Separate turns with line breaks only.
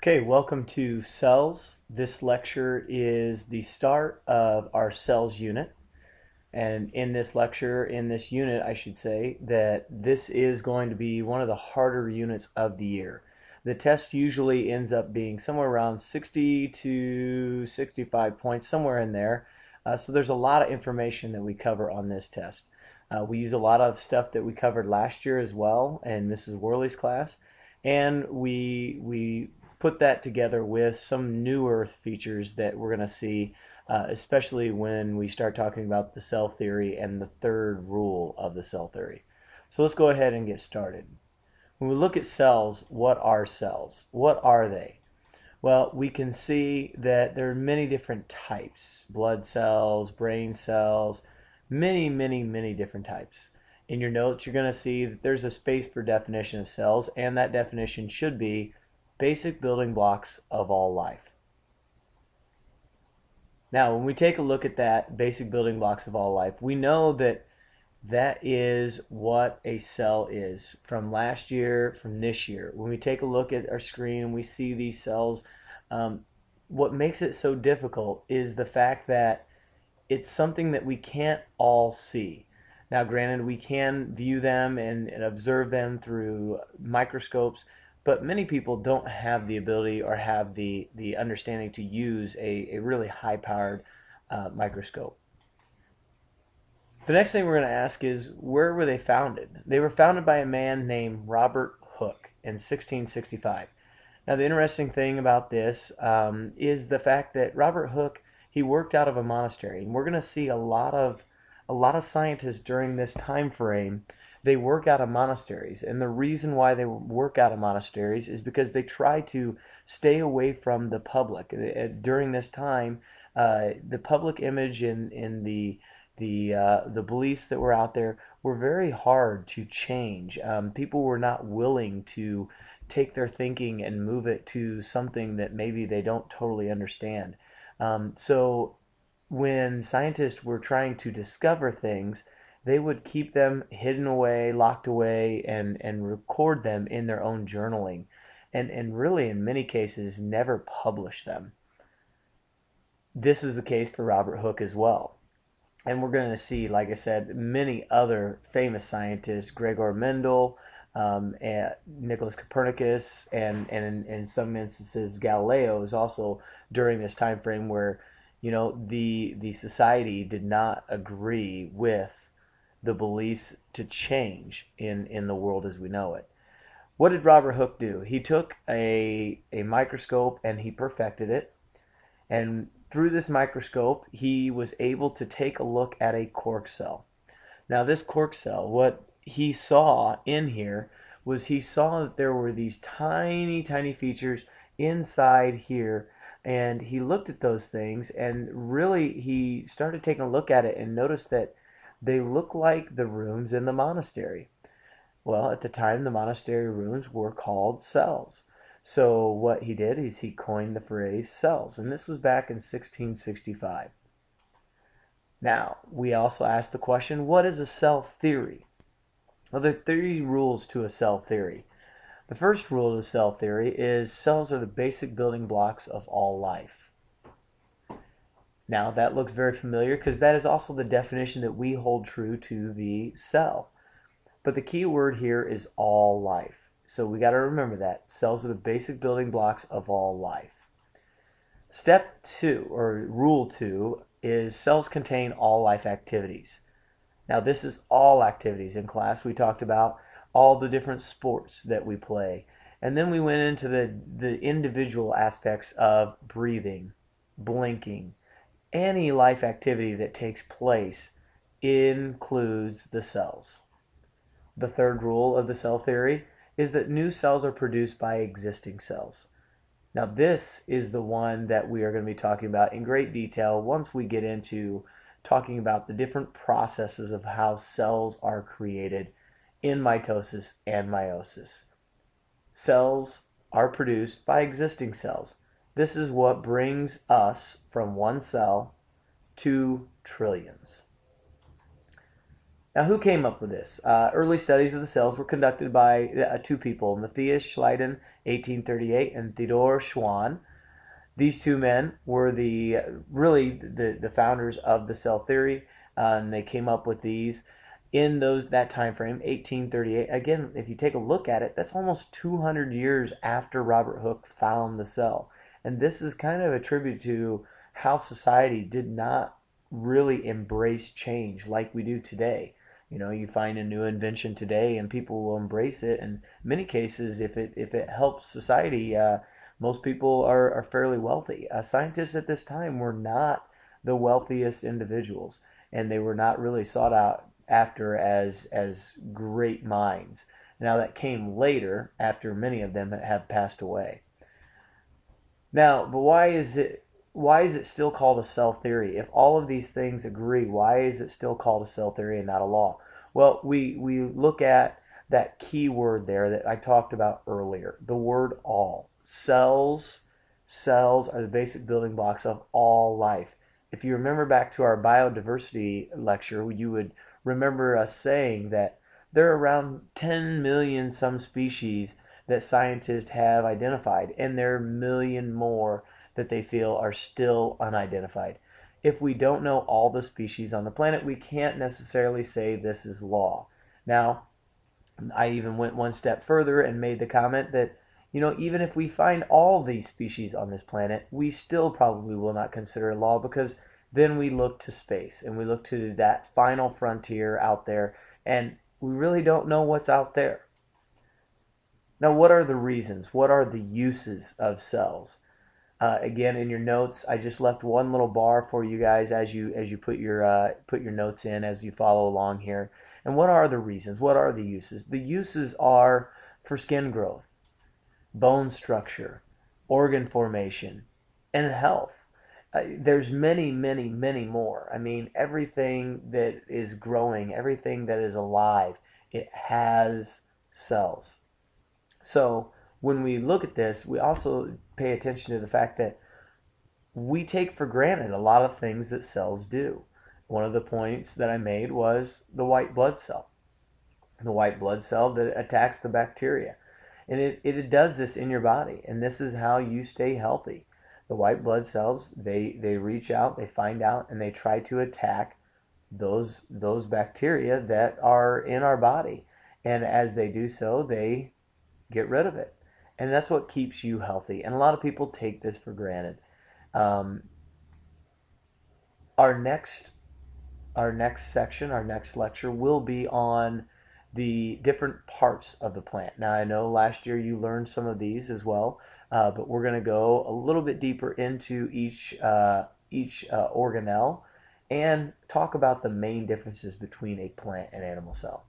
Okay, welcome to Cells. This lecture is the start of our Cells unit. And in this lecture, in this unit, I should say, that this is going to be one of the harder units of the year. The test usually ends up being somewhere around 60 to 65 points, somewhere in there. So there's a lot of information that we cover on this test. We use a lot of stuff that we covered last year as well in Mrs. Worley's class. And we put that together with some newer features that we're going to see, especially when we start talking about the cell theory and the third rule of the cell theory. So let's go ahead and get started. When we look at cells, what are cells? What are they? Well, we can see that there are many different types: blood cells, brain cells, many different types. In your notes, you're going to see that there's a space for definition of cells, and that definition should be basic building blocks of all life. Now, when we take a look at that, basic building blocks of all life, we know that that is what a cell is from last year, from this year. When we take a look at our screen and we see these cells, what makes it so difficult is the fact that it's something that we can't all see. Now, granted, we can view them and observe them through microscopes, but many people don't have the ability or have the understanding to use a really high-powered microscope. The next thing we're going to ask is, where were they founded? They were founded by a man named Robert Hooke in 1665. Now, the interesting thing about this is the fact that Robert Hooke, he worked out of a monastery, and we're going to see a lot of scientists during this time frame. They work out of monasteries, and the reason why they work out of monasteries is because they try to stay away from the public. During this time, the public image in the beliefs that were out there were very hard to change. People were not willing to take their thinking and move it to something that maybe they don't totally understand. So when scientists were trying to discover things, they would keep them hidden away, locked away, and record them in their own journaling. And really, in many cases, never publish them. This is the case for Robert Hooke as well. And we're going to see, like I said, many other famous scientists: Gregor Mendel, and Nicholas Copernicus, and in some instances Galileo is also during this time frame where the society did not agree with the beliefs to change in the world as we know it. What did Robert Hooke do? He took a microscope and he perfected it. And through this microscope, he was able to take a look at a cork cell. Now, this cork cell, what he saw in here was he saw that there were these tiny features inside here, and he looked at those things, and really he started taking a look at it and noticed that they look like the rooms in the monastery. Well, at the time, the monastery rooms were called cells. So what he did is he coined the phrase cells, and this was back in 1665. Now, we also asked the question, what is a cell theory? Well, there are three rules to a cell theory. The first rule of cell theory is cells are the basic building blocks of all life. Now, that looks very familiar because that is also the definition that we hold true to the cell. But the key word here is all life. So we got to remember that. Cells are the basic building blocks of all life. Step 2, or rule 2, is cells contain all life activities. Now, this is all activities. In class, we talked about all the different sports that we play. And then we went into the individual aspects of breathing, blinking. Any life activity that takes place includes the cells. The third rule of the cell theory is that new cells are produced by existing cells. Now, this is the one that we are going to be talking about in great detail once we get into talking about the different processes of how cells are created in mitosis and meiosis. Cells are produced by existing cells. This is what brings us from one cell to trillions. Now, who came up with this? Early studies of the cells were conducted by two people, Matthias Schleiden, 1838, and Theodor Schwann. These two men were the founders of the cell theory, and they came up with these in that time frame, 1838. Again, if you take a look at it, that's almost 200 years after Robert Hooke found the cell. And this is kind of a tribute to how society did not really embrace change like we do today. You know, you find a new invention today and people will embrace it. And in many cases, if it helps society, most people are fairly wealthy. Scientists at this time were not the wealthiest individuals, and they were not really sought out after as great minds. Now that came later, after many of them have passed away. Now, but why is it still called a cell theory? If all of these things agree, why is it still called a cell theory and not a law? Well, we look at that key word there that I talked about earlier, the word all. Cells are the basic building blocks of all life. If you remember back to our biodiversity lecture, you would remember us saying that there are around 10 million some species that scientists have identified, and there are a million more that they feel are still unidentified. If we don't know all the species on the planet, we can't necessarily say this is law. Now, I even went one step further and made the comment that, even if we find all these species on this planet, we still probably will not consider it law, because then we look to space and we look to that final frontier out there, and we really don't know what's out there. Now, what are the reasons? What are the uses of cells? Again, in your notes, I just left one little bar for you guys as you put your notes in as you follow along here. And what are the reasons? What are the uses? The uses are for skin growth, bone structure, organ formation, and health. There's many, many, many more. I mean, everything that is growing, everything that is alive, it has cells. So when we look at this, we also pay attention to the fact that we take for granted a lot of things that cells do. One of the points that I made was the white blood cell. The white blood cell that attacks the bacteria. And it does this in your body, and this is how you stay healthy. The white blood cells, they reach out, they find out, and they try to attack those bacteria that are in our body. And as they do so, they get rid of it. And that's what keeps you healthy. And a lot of people take this for granted. Um, our next section, our next lecture will be on the different parts of the plant. Now, I know last year you learned some of these as well, but we're going to go a little bit deeper into each organelle and talk about the main differences between a plant and animal cell.